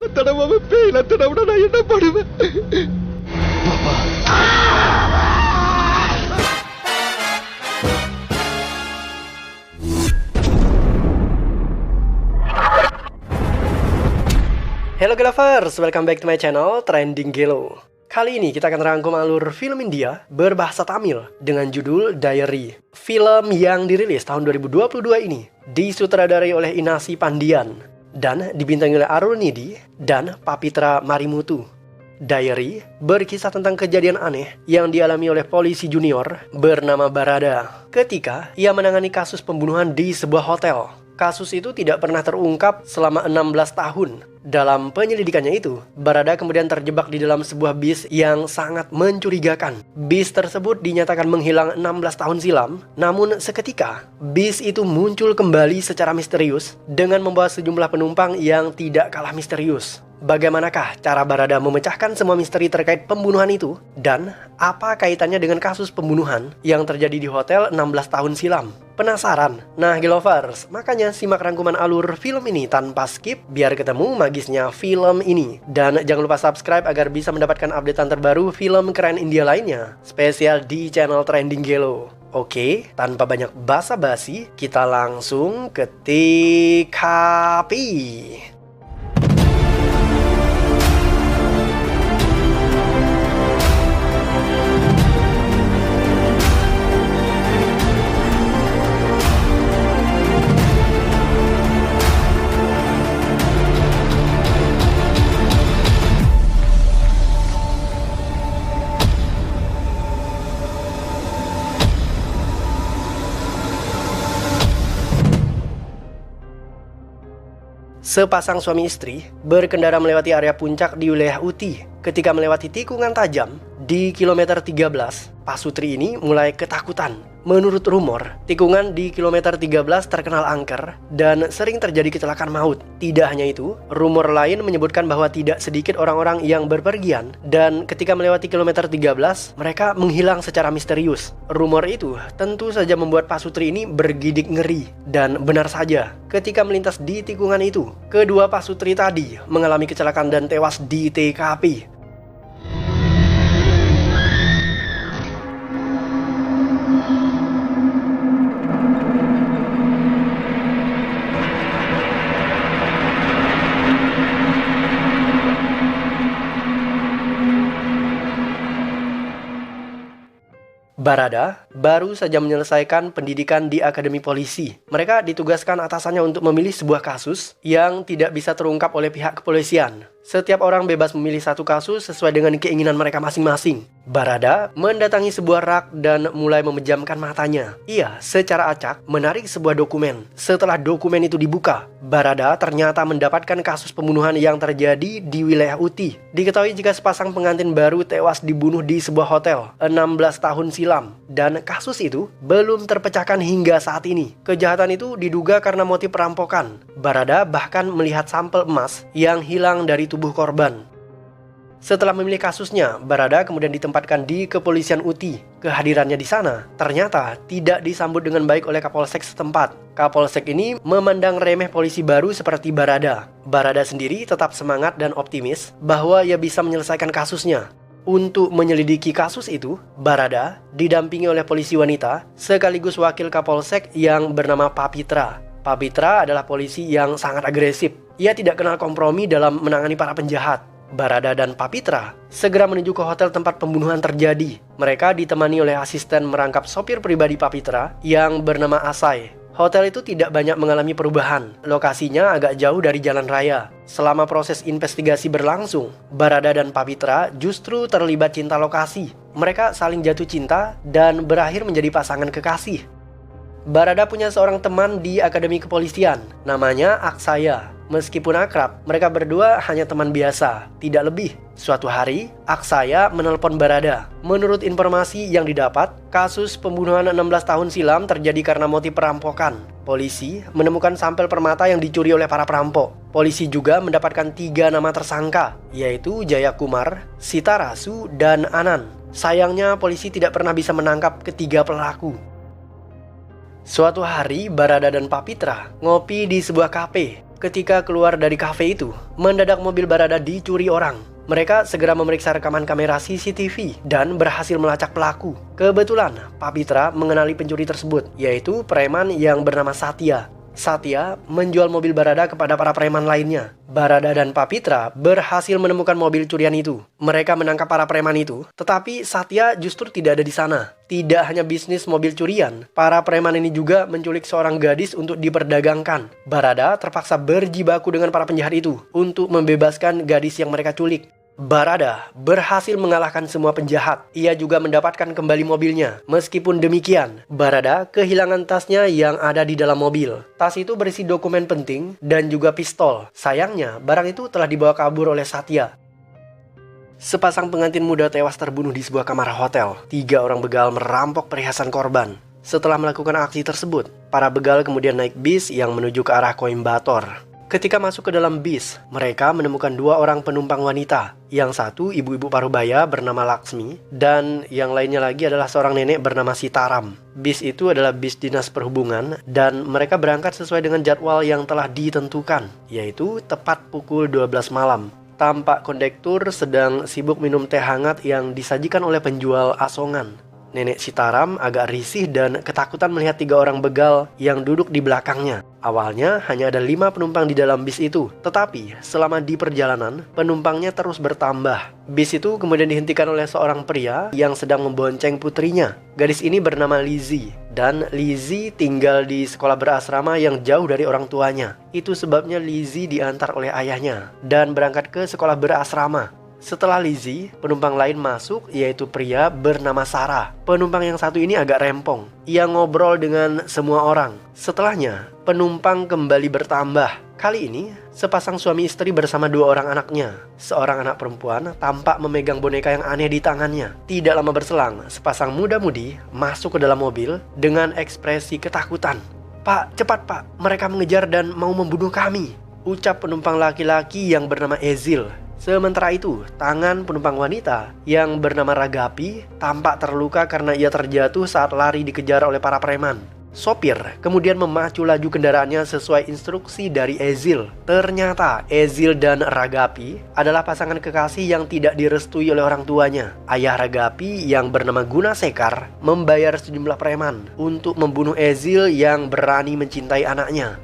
Hello Gelovers, welcome back to my channel Trending Gelo. Kali ini kita akan rangkum alur film India berbahasa Tamil dengan judul Diary. Film yang dirilis tahun 2022 ini disutradarai oleh Inasi Pandian dan dibintangi oleh Arul Nidi dan Papitra Marimutu. Diary berkisah tentang kejadian aneh yang dialami oleh polisi junior bernama Barada ketika ia menangani kasus pembunuhan di sebuah hotel. Kasus itu tidak pernah terungkap selama 16 tahun. Dalam penyelidikannya itu, Barada kemudian terjebak di dalam sebuah bis yang sangat mencurigakan. Bis tersebut dinyatakan menghilang 16 tahun silam, namun seketika bis itu muncul kembali secara misterius dengan membawa sejumlah penumpang yang tidak kalah misterius. Bagaimanakah cara Barada memecahkan semua misteri terkait pembunuhan itu? Dan apa kaitannya dengan kasus pembunuhan yang terjadi di hotel 16 tahun silam? Penasaran? Nah Gelovers, makanya simak rangkuman alur film ini tanpa skip biar ketemu magisnya film ini. Dan jangan lupa subscribe agar bisa mendapatkan updatean terbaru film keren India lainnya, spesial di channel Trending Gelo. Oke, tanpa banyak basa-basi, kita langsung ke TKP. Sepasang suami istri berkendara melewati area puncak di wilayah Uti. Ketika melewati tikungan tajam di kilometer 13, pasutri ini mulai ketakutan. Menurut rumor, tikungan di kilometer 13 terkenal angker dan sering terjadi kecelakaan maut. Tidak hanya itu, rumor lain menyebutkan bahwa tidak sedikit orang-orang yang berpergian dan ketika melewati kilometer 13, mereka menghilang secara misterius. Rumor itu tentu saja membuat pasutri ini bergidik ngeri. Dan benar saja, ketika melintas di tikungan itu, kedua pasutri tadi mengalami kecelakaan dan tewas di TKP. Barada baru saja menyelesaikan pendidikan di Akademi Polisi. Mereka ditugaskan atasannya untuk memilih sebuah kasus yang tidak bisa terungkap oleh pihak kepolisian. Setiap orang bebas memilih satu kasus sesuai dengan keinginan mereka masing-masing. Barada mendatangi sebuah rak dan mulai memejamkan matanya. Ia secara acak menarik sebuah dokumen. Setelah dokumen itu dibuka, Barada ternyata mendapatkan kasus pembunuhan yang terjadi di wilayah Uti. Diketahui jika sepasang pengantin baru tewas dibunuh di sebuah hotel 16 tahun silam. Dan kasus itu belum terpecahkan hingga saat ini. Kejahatan itu diduga karena motif perampokan. Barada bahkan melihat sampel emas yang hilang dari tubuh korban. Setelah memilih kasusnya, Barada kemudian ditempatkan di kepolisian Uti. Kehadirannya di sana ternyata tidak disambut dengan baik oleh Kapolsek setempat. Kapolsek ini memandang remeh polisi baru seperti Barada. Barada sendiri tetap semangat dan optimis bahwa ia bisa menyelesaikan kasusnya. Untuk menyelidiki kasus itu, Barada didampingi oleh polisi wanita sekaligus wakil Kapolsek yang bernama Papitra. Papitra adalah polisi yang sangat agresif. Ia tidak kenal kompromi dalam menangani para penjahat. Barada dan Papitra segera menuju ke hotel tempat pembunuhan terjadi. Mereka ditemani oleh asisten merangkap sopir pribadi Papitra yang bernama Asai. Hotel itu tidak banyak mengalami perubahan. Lokasinya agak jauh dari jalan raya. Selama proses investigasi berlangsung, Barada dan Papitra justru terlibat cinta lokasi. Mereka saling jatuh cinta dan berakhir menjadi pasangan kekasih. Barada punya seorang teman di Akademi Kepolisian, namanya Aksaya. Meskipun akrab, mereka berdua hanya teman biasa, tidak lebih. Suatu hari, Aksaya menelpon Barada. Menurut informasi yang didapat, kasus pembunuhan 16 tahun silam terjadi karena motif perampokan. Polisi menemukan sampel permata yang dicuri oleh para perampok. Polisi juga mendapatkan 3 nama tersangka, yaitu Jaya Kumar, Sita Rasu, dan Anan. Sayangnya, polisi tidak pernah bisa menangkap ketiga pelaku. Suatu hari, Barada dan Papitra ngopi di sebuah kafe. Ketika keluar dari kafe itu, mendadak mobil Barada dicuri orang. Mereka segera memeriksa rekaman kamera CCTV dan berhasil melacak pelaku. Kebetulan, Papitra mengenali pencuri tersebut, yaitu preman yang bernama Satya. Satya menjual mobil Barada kepada para preman lainnya. Barada dan Papitra berhasil menemukan mobil curian itu. Mereka menangkap para preman itu, tetapi Satya justru tidak ada di sana. Tidak hanya bisnis mobil curian, para preman ini juga menculik seorang gadis untuk diperdagangkan. Barada terpaksa berjibaku dengan para penjahat itu untuk membebaskan gadis yang mereka culik. Barada berhasil mengalahkan semua penjahat. Ia juga mendapatkan kembali mobilnya. Meskipun demikian, Barada kehilangan tasnya yang ada di dalam mobil. Tas itu berisi dokumen penting dan juga pistol. Sayangnya, barang itu telah dibawa kabur oleh Satya. Sepasang pengantin muda tewas terbunuh di sebuah kamar hotel. 3 orang begal merampok perhiasan korban. Setelah melakukan aksi tersebut, para begal kemudian naik bis yang menuju ke arah Coimbatore. Ketika masuk ke dalam bis, mereka menemukan 2 orang penumpang wanita. Yang satu ibu-ibu parubaya bernama Laksmi, dan yang lainnya lagi adalah seorang nenek bernama Sitaram. Bis itu adalah bis dinas perhubungan, dan mereka berangkat sesuai dengan jadwal yang telah ditentukan, yaitu tepat pukul 12 malam. Tampak kondektur sedang sibuk minum teh hangat yang disajikan oleh penjual asongan. Nenek Sitaram agak risih dan ketakutan melihat 3 orang begal yang duduk di belakangnya. Awalnya hanya ada 5 penumpang di dalam bis itu, tetapi selama di perjalanan, penumpangnya terus bertambah. Bis itu kemudian dihentikan oleh seorang pria yang sedang membonceng putrinya. Gadis ini bernama Lizzie, dan Lizzie tinggal di sekolah berasrama yang jauh dari orang tuanya. Itu sebabnya Lizzie diantar oleh ayahnya dan berangkat ke sekolah berasrama. Setelah Lizzie, penumpang lain masuk, yaitu pria bernama Sarah. Penumpang yang satu ini agak rempong. Ia ngobrol dengan semua orang. Setelahnya, penumpang kembali bertambah. Kali ini, sepasang suami istri bersama 2 orang anaknya. Seorang anak perempuan tampak memegang boneka yang aneh di tangannya. Tidak lama berselang, sepasang muda-mudi masuk ke dalam mobil dengan ekspresi ketakutan. "Pak, cepat pak, mereka mengejar dan mau membunuh kami," ucap penumpang laki-laki yang bernama Ezil. Sementara itu, tangan penumpang wanita yang bernama Ragapi tampak terluka karena ia terjatuh saat lari dikejar oleh para preman. Sopir kemudian memacu laju kendaraannya sesuai instruksi dari Ezil. Ternyata Ezil dan Ragapi adalah pasangan kekasih yang tidak direstui oleh orang tuanya. Ayah Ragapi yang bernama Gunasekar membayar sejumlah preman untuk membunuh Ezil yang berani mencintai anaknya.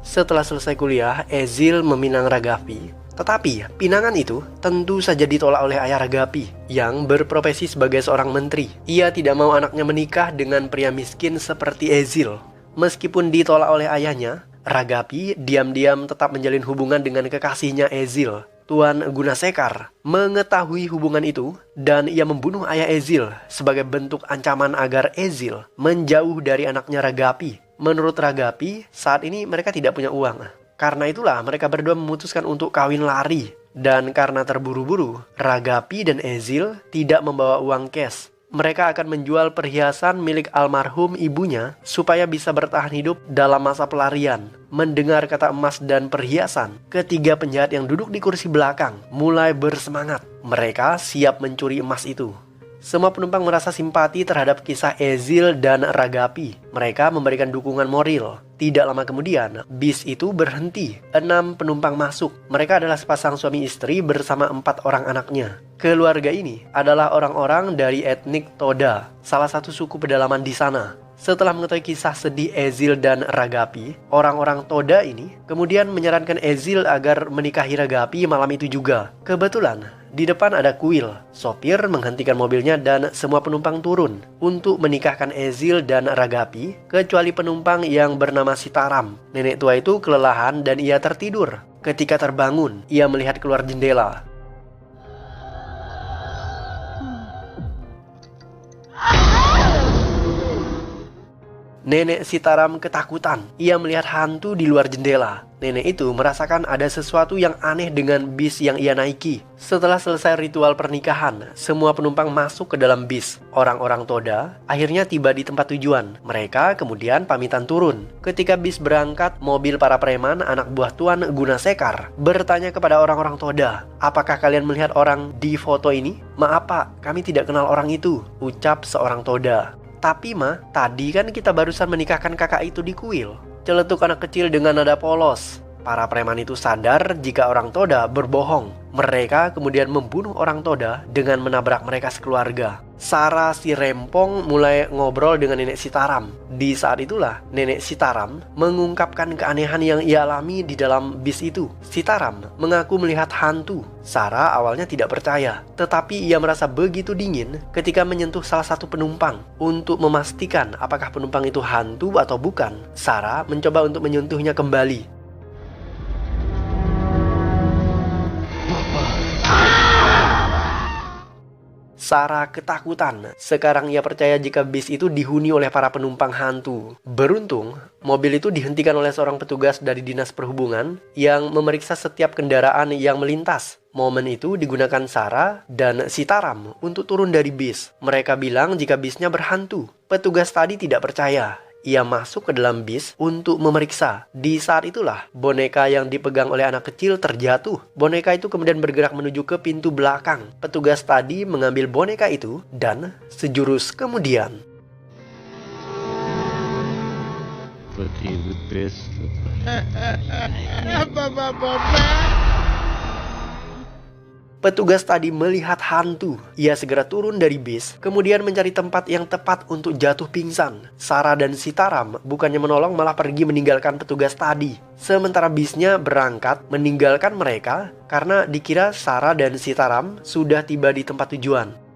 Setelah selesai kuliah, Ezil meminang Ragapi. Tetapi pinangan itu tentu saja ditolak oleh ayah Ragapi yang berprofesi sebagai seorang menteri. Ia tidak mau anaknya menikah dengan pria miskin seperti Ezil. Meskipun ditolak oleh ayahnya, Ragapi diam-diam tetap menjalin hubungan dengan kekasihnya Ezil. Tuan Gunasekar mengetahui hubungan itu dan ia membunuh ayah Ezil sebagai bentuk ancaman agar Ezil menjauh dari anaknya Ragapi. Menurut Ragapi, saat ini mereka tidak punya uang. Karena itulah mereka berdua memutuskan untuk kawin lari. Dan karena terburu-buru, Ragapi dan Ezil tidak membawa uang cash. Mereka akan menjual perhiasan milik almarhum ibunya supaya bisa bertahan hidup dalam masa pelarian. Mendengar kata emas dan perhiasan, ketiga penjahat yang duduk di kursi belakang mulai bersemangat. Mereka siap mencuri emas itu. Semua penumpang merasa simpati terhadap kisah Ezil dan Ragapi. Mereka memberikan dukungan moral. Tidak lama kemudian, bis itu berhenti. 6 penumpang masuk. Mereka adalah sepasang suami istri bersama 4 orang anaknya. Keluarga ini adalah orang-orang dari etnik Toda, salah satu suku pedalaman di sana. Setelah mengetahui kisah sedih Ezil dan Ragapi, orang-orang Toda ini kemudian menyarankan Ezil agar menikahi Ragapi malam itu juga. Kebetulan, di depan ada kuil. Sopir menghentikan mobilnya dan semua penumpang turun untuk menikahkan Ezil dan Ragapi, kecuali penumpang yang bernama Sitaram. Nenek tua itu kelelahan dan ia tertidur. Ketika terbangun, ia melihat keluar jendela. Nenek Sitaram ketakutan. Ia melihat hantu di luar jendela. Nenek itu merasakan ada sesuatu yang aneh dengan bis yang ia naiki. Setelah selesai ritual pernikahan, semua penumpang masuk ke dalam bis. Orang-orang Toda akhirnya tiba di tempat tujuan. Mereka kemudian pamitan turun. Ketika bis berangkat, mobil para preman anak buah Tuan Gunasekar bertanya kepada orang-orang Toda, "Apakah kalian melihat orang di foto ini?" "Maaf pak, kami tidak kenal orang itu," ucap seorang Toda. "Tapi tadi kan kita barusan menikahkan kakak itu di kuil," celetuk anak kecil dengan nada polos. Para preman itu sadar jika orang Toda berbohong. Mereka kemudian membunuh orang Toda dengan menabrak mereka sekeluarga. Sarah si rempong mulai ngobrol dengan nenek Sitaram. Di saat itulah nenek Sitaram mengungkapkan keanehan yang ia alami di dalam bis itu. Sitaram mengaku melihat hantu. Sarah awalnya tidak percaya, tetapi ia merasa begitu dingin ketika menyentuh salah satu penumpang. Untuk memastikan apakah penumpang itu hantu atau bukan, Sarah mencoba untuk menyentuhnya kembali. Sarah ketakutan. Sekarang ia percaya jika bis itu dihuni oleh para penumpang hantu. Beruntung, mobil itu dihentikan oleh seorang petugas dari Dinas Perhubungan yang memeriksa setiap kendaraan yang melintas. Momen itu digunakan Sarah dan Sitaram untuk turun dari bis. Mereka bilang jika bisnya berhantu. Petugas tadi tidak percaya. Ia masuk ke dalam bis untuk memeriksa. Di saat itulah boneka yang dipegang oleh anak kecil terjatuh. Boneka itu kemudian bergerak menuju ke pintu belakang. Petugas tadi mengambil boneka itu dan sejurus kemudian petugas tadi melihat hantu. Ia segera turun dari bis, kemudian mencari tempat yang tepat untuk jatuh pingsan. Sarah dan Sitaram bukannya menolong, malah pergi meninggalkan petugas tadi. Sementara bisnya berangkat meninggalkan mereka karena dikira Sarah dan Sitaram sudah tiba di tempat tujuan.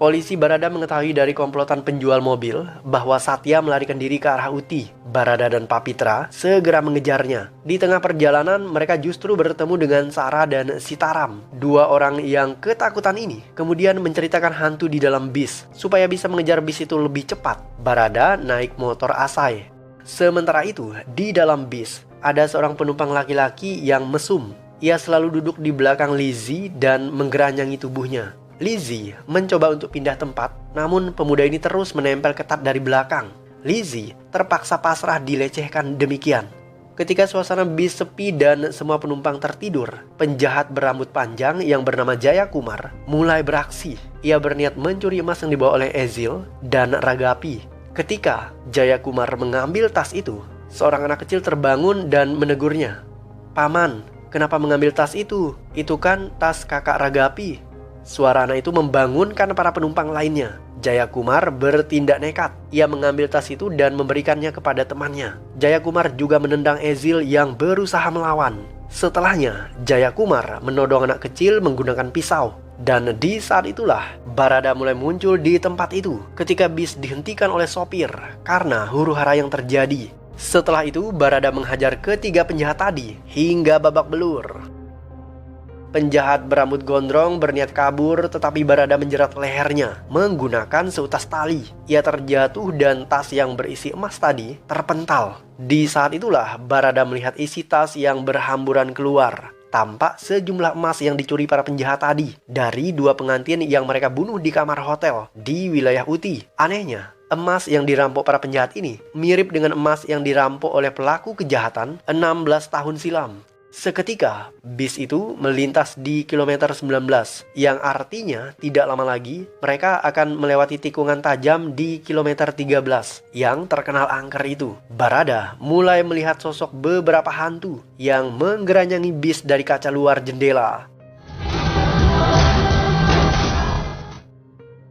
Polisi Barada mengetahui dari komplotan penjual mobil bahwa Satya melarikan diri ke arah Uti. Barada dan Papitra segera mengejarnya. Di tengah perjalanan, mereka justru bertemu dengan Sarah dan Sitaram. Dua orang yang ketakutan ini kemudian menceritakan hantu di dalam bis. Supaya bisa mengejar bis itu lebih cepat, Barada naik motor Asai. Sementara itu, di dalam bis ada seorang penumpang laki-laki yang mesum. Ia selalu duduk di belakang Lizzie dan menggeranyangi tubuhnya. Lizzie mencoba untuk pindah tempat, namun pemuda ini terus menempel ketat dari belakang. Lizzie terpaksa pasrah dilecehkan demikian. Ketika suasana bis sepi dan semua penumpang tertidur, penjahat berambut panjang yang bernama Jaya Kumar mulai beraksi. Ia berniat mencuri emas yang dibawa oleh Ezil dan Ragapi. Ketika Jaya Kumar mengambil tas itu, seorang anak kecil terbangun dan menegurnya. "Paman, kenapa mengambil tas itu? Itu kan tas kakak Ragapi." Suara anak itu membangunkan para penumpang lainnya. Jaya Kumar bertindak nekat. Ia mengambil tas itu dan memberikannya kepada temannya. Jaya Kumar juga menendang Ezil yang berusaha melawan. Setelahnya, Jaya Kumar menodong anak kecil menggunakan pisau. Dan di saat itulah, Barada mulai muncul di tempat itu ketika bis dihentikan oleh sopir karena huru-hara yang terjadi. Setelah itu, Barada menghajar ketiga penjahat tadi hingga babak belur. Penjahat berambut gondrong berniat kabur, tetapi Barada menjerat lehernya menggunakan seutas tali. Ia terjatuh dan tas yang berisi emas tadi terpental. Di saat itulah Barada melihat isi tas yang berhamburan keluar. Tampak sejumlah emas yang dicuri para penjahat tadi dari dua pengantin yang mereka bunuh di kamar hotel di wilayah Uti. Anehnya, emas yang dirampok para penjahat ini mirip dengan emas yang dirampok oleh pelaku kejahatan 16 tahun silam. Seketika, bis itu melintas di kilometer 19, yang artinya tidak lama lagi mereka akan melewati tikungan tajam di kilometer 13 yang terkenal angker itu. Barada mulai melihat sosok beberapa hantu yang menggeranyangi bis dari kaca luar jendela.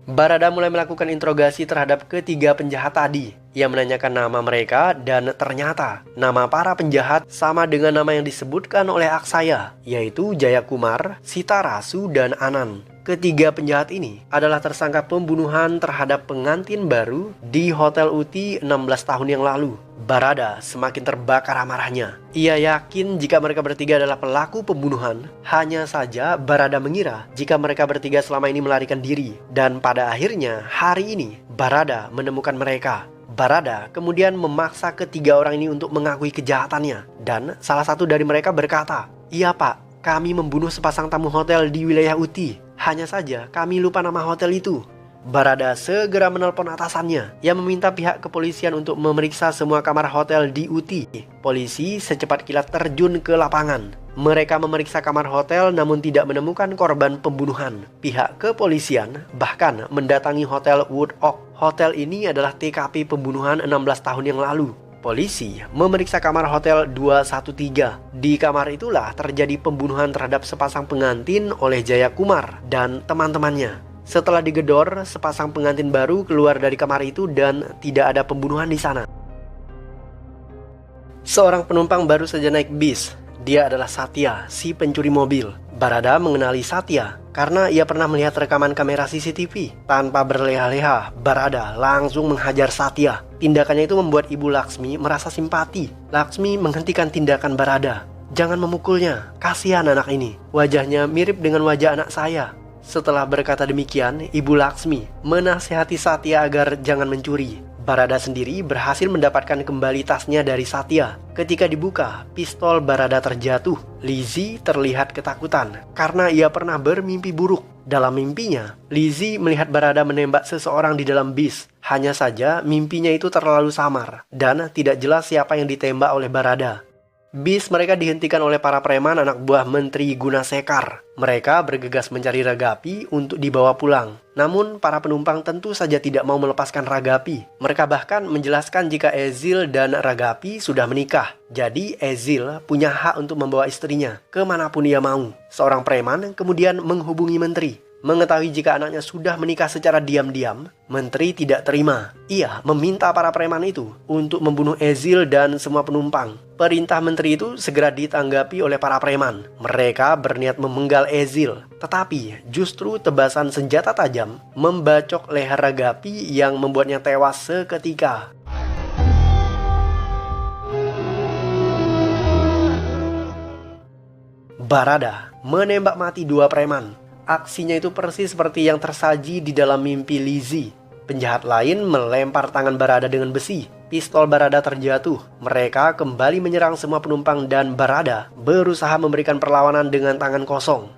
Barada mulai melakukan interogasi terhadap ketiga penjahat tadi. Ia menanyakan nama mereka dan ternyata nama para penjahat sama dengan nama yang disebutkan oleh Aksaya, yaitu Jaya Kumar, Sitarasu, dan Anan. Ketiga penjahat ini adalah tersangka pembunuhan terhadap pengantin baru di Hotel Uti 16 tahun yang lalu. Barada semakin terbakar amarahnya. Ia yakin jika mereka bertiga adalah pelaku pembunuhan. Hanya saja Barada mengira jika mereka bertiga selama ini melarikan diri. Dan pada akhirnya hari ini Barada menemukan mereka. Barada kemudian memaksa ketiga orang ini untuk mengakui kejahatannya. Dan salah satu dari mereka berkata, "Iya pak, kami membunuh sepasang tamu hotel di wilayah Uti. Hanya saja kami lupa nama hotel itu." Barada segera menelpon atasannya. Ia meminta pihak kepolisian untuk memeriksa semua kamar hotel di Uti. Polisi secepat kilat terjun ke lapangan. Mereka memeriksa kamar hotel namun tidak menemukan korban pembunuhan. Pihak kepolisian bahkan mendatangi hotel Wood Oak. Hotel ini adalah TKP pembunuhan 16 tahun yang lalu. Polisi memeriksa kamar hotel 213. Di kamar itulah terjadi pembunuhan terhadap sepasang pengantin oleh Jaya Kumar dan teman-temannya. Setelah digedor, sepasang pengantin baru keluar dari kamar itu dan tidak ada pembunuhan di sana. Seorang penumpang baru saja naik bis. Dia adalah Satya, si pencuri mobil. Barada mengenali Satya karena ia pernah melihat rekaman kamera CCTV. Tanpa berleha-leha, Barada langsung menghajar Satya. Tindakannya itu membuat Ibu Laksmi merasa simpati. Laksmi menghentikan tindakan Barada. "Jangan memukulnya, kasihan anak ini. Wajahnya mirip dengan wajah anak saya." Setelah berkata demikian, Ibu Laksmi menasihati Satya agar jangan mencuri. Barada sendiri berhasil mendapatkan kembali tasnya dari Satya. Ketika dibuka, pistol Barada terjatuh. Lizzie terlihat ketakutan karena ia pernah bermimpi buruk. Dalam mimpinya, Lizzie melihat Barada menembak seseorang di dalam bis. Hanya saja mimpinya itu terlalu samar dan tidak jelas siapa yang ditembak oleh Barada. Bis mereka dihentikan oleh para preman anak buah Menteri Gunasekar. Mereka bergegas mencari Ragapi untuk dibawa pulang. Namun para penumpang tentu saja tidak mau melepaskan Ragapi. Mereka bahkan menjelaskan jika Ezil dan Ragapi sudah menikah. Jadi Ezil punya hak untuk membawa istrinya kemanapun ia mau. Seorang preman kemudian menghubungi menteri. Mengetahui jika anaknya sudah menikah secara diam-diam, menteri tidak terima. Ia meminta para preman itu untuk membunuh Ezil dan semua penumpang. Perintah menteri itu segera ditanggapi oleh para preman. Mereka berniat memenggal Ezil, tetapi justru tebasan senjata tajam membacok leher Ragapi yang membuatnya tewas seketika. Barada menembak mati 2 preman. Aksinya itu persis seperti yang tersaji di dalam mimpi Lizzie. Penjahat lain melempar tangan Barada dengan besi. Pistol Barada terjatuh. Mereka kembali menyerang semua penumpang dan Barada berusaha memberikan perlawanan dengan tangan kosong.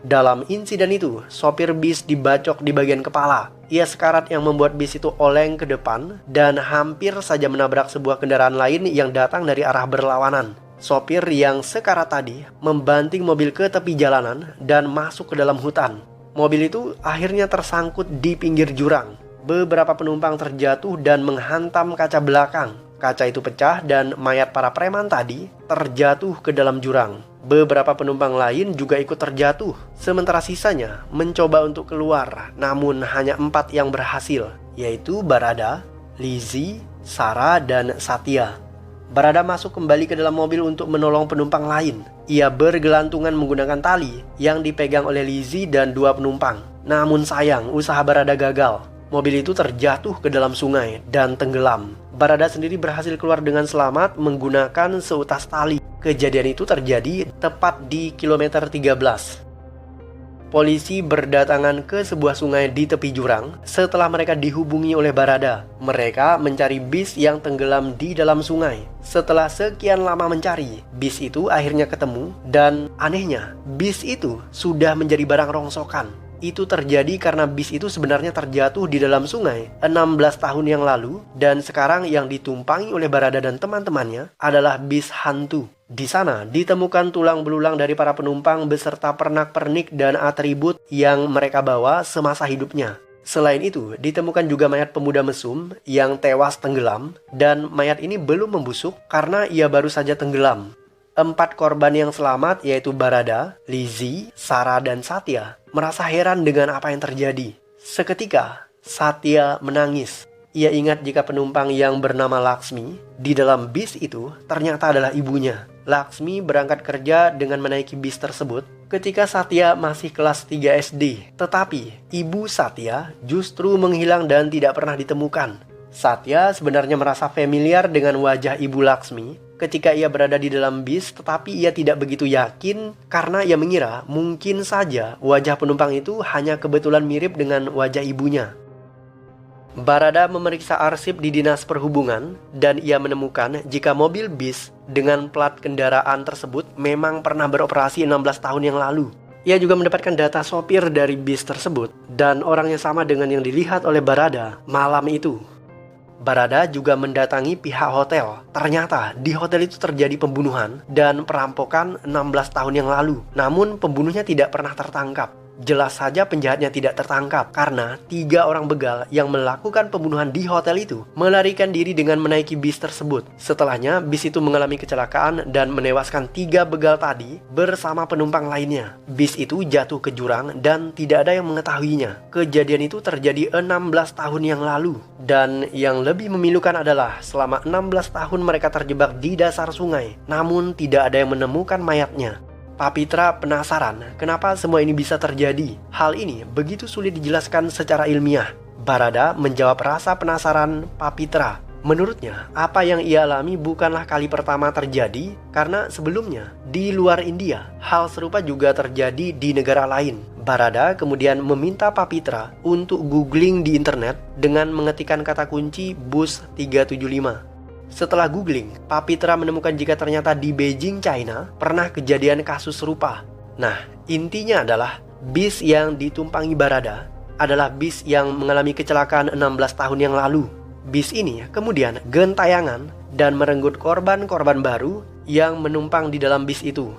Dalam insiden itu, sopir bis dibacok di bagian kepala. Ia sekarat yang membuat bis itu oleng ke depan dan hampir saja menabrak sebuah kendaraan lain yang datang dari arah berlawanan. Sopir yang sekarat tadi membanting mobil ke tepi jalanan dan masuk ke dalam hutan. Mobil itu akhirnya tersangkut di pinggir jurang. Beberapa penumpang terjatuh dan menghantam kaca belakang. Kaca itu pecah dan mayat para preman tadi terjatuh ke dalam jurang. Beberapa penumpang lain juga ikut terjatuh, sementara sisanya mencoba untuk keluar, namun hanya 4 yang berhasil, yaitu Barada, Lizzie, Sarah, dan Satya. Barada masuk kembali ke dalam mobil untuk menolong penumpang lain. Ia bergelantungan menggunakan tali yang dipegang oleh Lizzie dan 2 penumpang. Namun sayang, usaha Barada gagal. Mobil itu terjatuh ke dalam sungai dan tenggelam. Barada sendiri berhasil keluar dengan selamat menggunakan seutas tali. Kejadian itu terjadi tepat di kilometer 13. Polisi berdatangan ke sebuah sungai di tepi jurang setelah mereka dihubungi oleh Barada. Mereka mencari bis yang tenggelam di dalam sungai. Setelah sekian lama mencari, bis itu akhirnya ketemu dan anehnya, bis itu sudah menjadi barang rongsokan. Itu terjadi karena bis itu sebenarnya terjatuh di dalam sungai 16 tahun yang lalu dan sekarang yang ditumpangi oleh Barada dan teman-temannya adalah bis hantu. Di sana ditemukan tulang belulang dari para penumpang beserta pernak-pernik dan atribut yang mereka bawa semasa hidupnya. Selain itu, ditemukan juga mayat pemuda mesum yang tewas tenggelam dan mayat ini belum membusuk karena ia baru saja tenggelam. 4 korban yang selamat yaitu Barada, Lizzie, Sarah, dan Satya merasa heran dengan apa yang terjadi. Seketika, Satya menangis. Ia ingat jika penumpang yang bernama Laksmi di dalam bis itu ternyata adalah ibunya. Laksmi berangkat kerja dengan menaiki bis tersebut ketika Satya masih kelas 3 SD. Tetapi, ibu Satya justru menghilang dan tidak pernah ditemukan. Satya sebenarnya merasa familiar dengan wajah ibu Laksmi ketika ia berada di dalam bis, tetapi ia tidak begitu yakin karena ia mengira mungkin saja wajah penumpang itu hanya kebetulan mirip dengan wajah ibunya. Barada memeriksa arsip di Dinas Perhubungan dan ia menemukan jika mobil bis dengan plat kendaraan tersebut memang pernah beroperasi 16 tahun yang lalu. Ia juga mendapatkan data sopir dari bis tersebut dan orangnya sama dengan yang dilihat oleh Barada malam itu. Barada juga mendatangi pihak hotel. Ternyata di hotel itu terjadi pembunuhan dan perampokan 16 tahun yang lalu. Namun pembunuhnya tidak pernah tertangkap. Jelas saja penjahatnya tidak tertangkap karena 3 orang begal yang melakukan pembunuhan di hotel itu melarikan diri dengan menaiki bis tersebut. Setelahnya, bis itu mengalami kecelakaan dan menewaskan 3 begal tadi bersama penumpang lainnya. Bis itu jatuh ke jurang dan tidak ada yang mengetahuinya. Kejadian itu terjadi 16 tahun yang lalu. Dan yang lebih memilukan adalah selama 16 tahun mereka terjebak di dasar sungai, namun tidak ada yang menemukan mayatnya. Papitra penasaran kenapa semua ini bisa terjadi. Hal ini begitu sulit dijelaskan secara ilmiah. Barada menjawab rasa penasaran Papitra. Menurutnya, apa yang ia alami bukanlah kali pertama terjadi, karena sebelumnya di luar India, hal serupa juga terjadi di negara lain. Barada kemudian meminta Papitra untuk googling di internet dengan mengetikkan kata kunci bus 375. Setelah googling, Papitra menemukan jika ternyata di Beijing, China, pernah kejadian kasus serupa. Nah, intinya adalah bis yang ditumpangi Barada adalah bis yang mengalami kecelakaan 16 tahun yang lalu. Bis ini kemudian gentayangan dan merenggut korban-korban baru yang menumpang di dalam bis itu.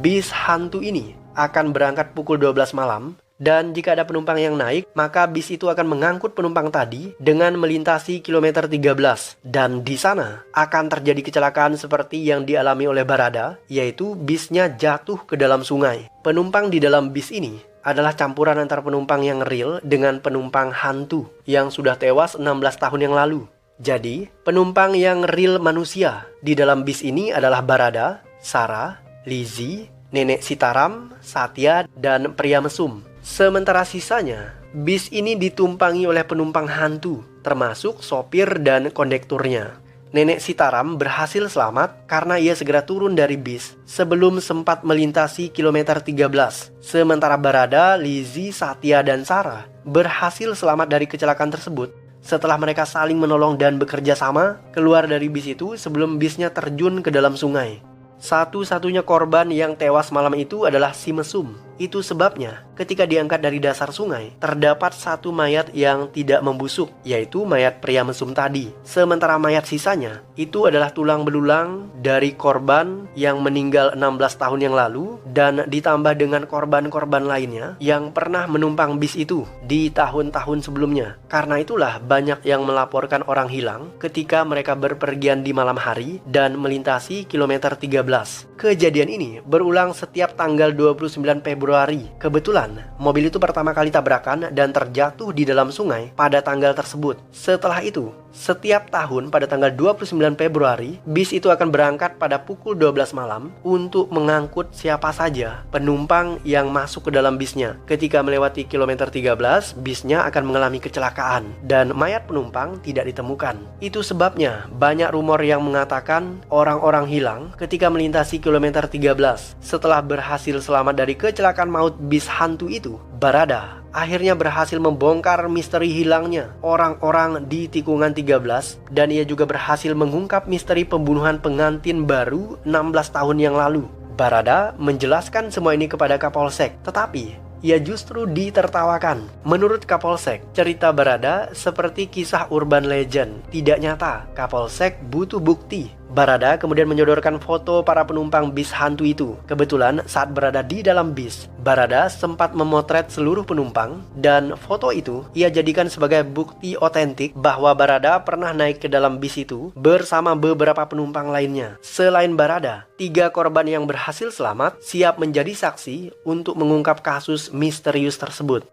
Bis hantu ini akan berangkat pukul 12 malam. Dan jika ada penumpang yang naik, maka bis itu akan mengangkut penumpang tadi dengan melintasi kilometer 13. Dan di sana akan terjadi kecelakaan seperti yang dialami oleh Barada, yaitu bisnya jatuh ke dalam sungai. Penumpang di dalam bis ini adalah campuran antara penumpang yang real dengan penumpang hantu yang sudah tewas 16 tahun yang lalu. Jadi, penumpang yang real manusia di dalam bis ini adalah Barada, Sarah, Lizzie, Nenek Sitaram, Satya, dan pria mesum. Sementara sisanya, bis ini ditumpangi oleh penumpang hantu, termasuk sopir dan kondekturnya. Nenek Sitaram berhasil selamat karena ia segera turun dari bis sebelum sempat melintasi kilometer 13. Sementara Barada, Lizzie, Satya, dan Sarah berhasil selamat dari kecelakaan tersebut setelah mereka saling menolong dan bekerja sama keluar dari bis itu sebelum bisnya terjun ke dalam sungai. Satu-satunya korban yang tewas malam itu adalah si mesum. Itu sebabnya ketika diangkat dari dasar sungai, terdapat satu mayat yang tidak membusuk, yaitu mayat pria mesum tadi. Sementara mayat sisanya, itu adalah tulang belulang dari korban yang meninggal 16 tahun yang lalu, dan ditambah dengan korban-korban lainnya yang pernah menumpang bis itu di tahun-tahun sebelumnya. Karena itulah banyak yang melaporkan orang hilang ketika mereka berpergian di malam hari dan melintasi kilometer 13. Kejadian ini berulang setiap tanggal 29 Februari. Kebetulan, mobil itu pertama kali tabrakan dan terjatuh di dalam sungai pada tanggal tersebut. Setelah itu, setiap tahun pada tanggal 29 Februari, bis itu akan berangkat pada pukul 12 malam untuk mengangkut siapa saja penumpang yang masuk ke dalam bisnya. Ketika melewati kilometer 13, bisnya akan mengalami kecelakaan dan mayat penumpang tidak ditemukan. Itu sebabnya banyak rumor yang mengatakan orang-orang hilang ketika melintasi kilometer 13. Setelah berhasil selamat dari kecelakaan maut bis hantu itu, Barada akhirnya berhasil membongkar misteri hilangnya orang-orang di tikungan 13, dan ia juga berhasil mengungkap misteri pembunuhan pengantin baru 16 tahun yang lalu. Barada menjelaskan semua ini kepada Kapolsek, tetapi ia justru ditertawakan. Menurut Kapolsek, cerita Barada seperti kisah urban legend, tidak nyata. Kapolsek butuh bukti. Barada kemudian menyodorkan foto para penumpang bis hantu itu. Kebetulan saat berada di dalam bis, Barada sempat memotret seluruh penumpang, dan foto itu ia jadikan sebagai bukti otentik bahwa Barada pernah naik ke dalam bis itu bersama beberapa penumpang lainnya. Selain Barada, 3 korban yang berhasil selamat siap menjadi saksi untuk mengungkap kasus misterius tersebut.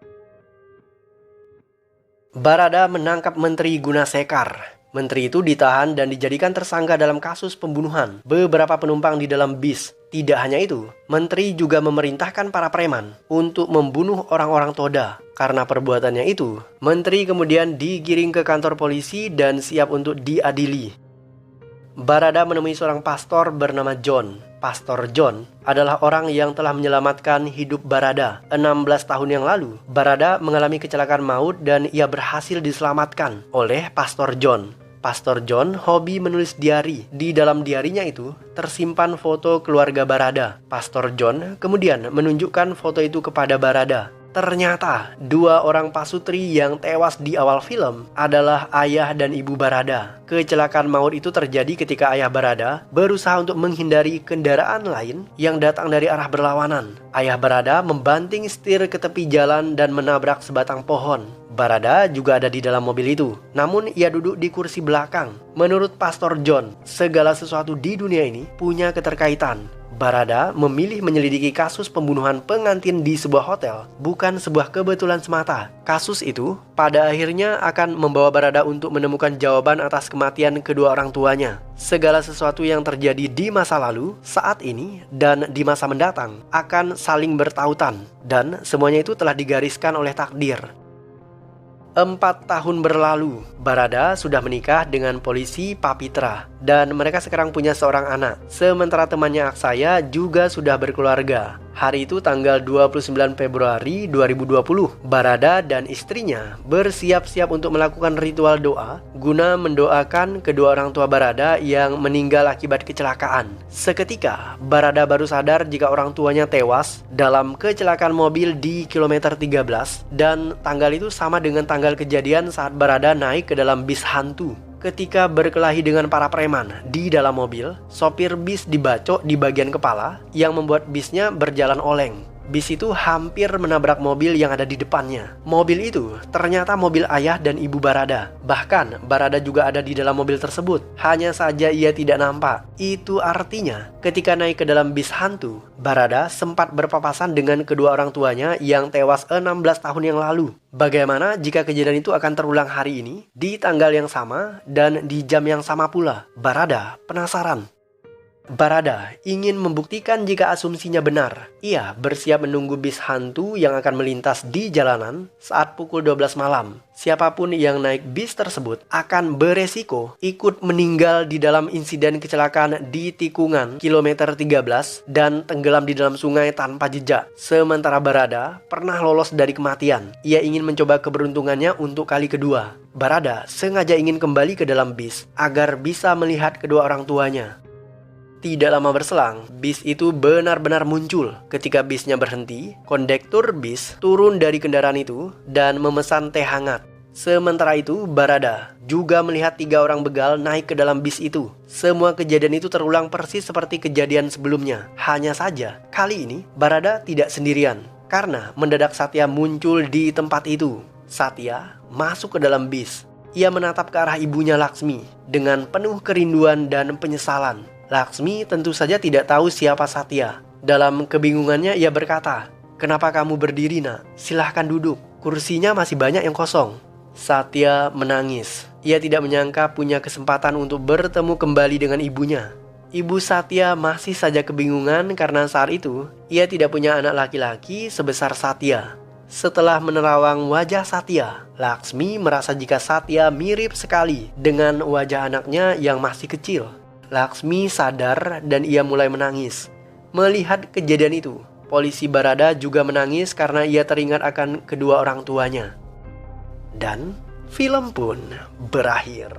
Barada menangkap Menteri Gunasekar. Menteri itu ditahan dan dijadikan tersangka dalam kasus pembunuhan beberapa penumpang di dalam bis. Tidak hanya itu, Menteri juga memerintahkan para preman untuk membunuh orang-orang Toda. Karena perbuatannya itu, Menteri kemudian digiring ke kantor polisi dan siap untuk diadili. Barada menemui seorang pastor bernama John. Pastor John adalah orang yang telah menyelamatkan hidup Barada. 16 tahun yang lalu, Barada mengalami kecelakaan maut dan ia berhasil diselamatkan oleh Pastor John. Pastor John hobi menulis diari. Di dalam diarinya itu tersimpan foto keluarga Barada. Pastor John kemudian menunjukkan foto itu kepada Barada. Ternyata dua orang pasutri yang tewas di awal film adalah ayah dan ibu Barada. Kecelakaan maut itu terjadi ketika ayah Barada berusaha untuk menghindari kendaraan lain yang datang dari arah berlawanan. Ayah Barada membanting setir ke tepi jalan dan menabrak sebatang pohon. Barada juga ada di dalam mobil itu, namun ia duduk di kursi belakang. Menurut Pastor John, segala sesuatu di dunia ini punya keterkaitan. Barada memilih menyelidiki kasus pembunuhan pengantin di sebuah hotel, bukan sebuah kebetulan semata. Kasus itu pada akhirnya akan membawa Barada untuk menemukan jawaban atas kematian kedua orang tuanya. Segala sesuatu yang terjadi di masa lalu, saat ini, dan di masa mendatang akan saling bertautan, dan semuanya itu telah digariskan oleh takdir. 4 tahun berlalu, Barada sudah menikah dengan polisi Papitra dan mereka sekarang punya seorang anak. Sementara temannya Aksaya juga sudah berkeluarga. Hari itu tanggal 29 Februari 2020, Barada dan istrinya bersiap-siap untuk melakukan ritual doa guna mendoakan kedua orang tua Barada yang meninggal akibat kecelakaan. Seketika, Barada baru sadar jika orang tuanya tewas dalam kecelakaan mobil di kilometer 13 dan tanggal itu sama dengan tanggal kejadian saat Barada naik ke dalam bis hantu. Ketika berkelahi dengan para preman di dalam mobil, sopir bis dibacok di bagian kepala yang membuat bisnya berjalan oleng. Bis itu hampir menabrak mobil yang ada di depannya. Mobil itu ternyata mobil ayah dan ibu Barada. Bahkan Barada juga ada di dalam mobil tersebut. Hanya saja ia tidak nampak. Itu artinya ketika naik ke dalam bis hantu, Barada sempat berpapasan dengan kedua orang tuanya yang tewas 16 tahun yang lalu. Bagaimana jika kejadian itu akan terulang hari ini, di tanggal yang sama, dan di jam yang sama pula? Barada penasaran. Barada ingin membuktikan jika asumsinya benar. Ia bersiap menunggu bis hantu yang akan melintas di jalanan saat pukul 12 malam. Siapapun yang naik bis tersebut akan beresiko ikut meninggal di dalam insiden kecelakaan di tikungan kilometer 13 dan tenggelam di dalam sungai tanpa jejak. Sementara Barada pernah lolos dari kematian. Ia ingin mencoba keberuntungannya untuk kali kedua. Barada sengaja ingin kembali ke dalam bis agar bisa melihat kedua orang tuanya. Tidak lama berselang, bis itu benar-benar muncul. Ketika bisnya berhenti, kondektur bis turun dari kendaraan itu dan memesan teh hangat. Sementara itu, Barada juga melihat 3 orang begal naik ke dalam bis itu. Semua kejadian itu terulang persis seperti kejadian sebelumnya. Hanya saja, kali ini Barada tidak sendirian. Karena mendadak Satya muncul di tempat itu. Satya masuk ke dalam bis. Ia menatap ke arah ibunya Laksmi dengan penuh kerinduan dan penyesalan. Laksmi tentu saja tidak tahu siapa Satya. Dalam kebingungannya ia berkata, "Kenapa kamu berdiri, nak? Silahkan duduk. Kursinya masih banyak yang kosong." Satya menangis. Ia tidak menyangka punya kesempatan untuk bertemu kembali dengan ibunya. Ibu Satya masih saja kebingungan karena saat itu ia tidak punya anak laki-laki sebesar Satya. Setelah menerawang wajah Satya, Laksmi merasa jika Satya mirip sekali dengan wajah anaknya yang masih kecil. Laksmi sadar dan ia mulai menangis. Melihat kejadian itu, polisi Barada juga menangis karena ia teringat akan kedua orang tuanya. Dan film pun berakhir.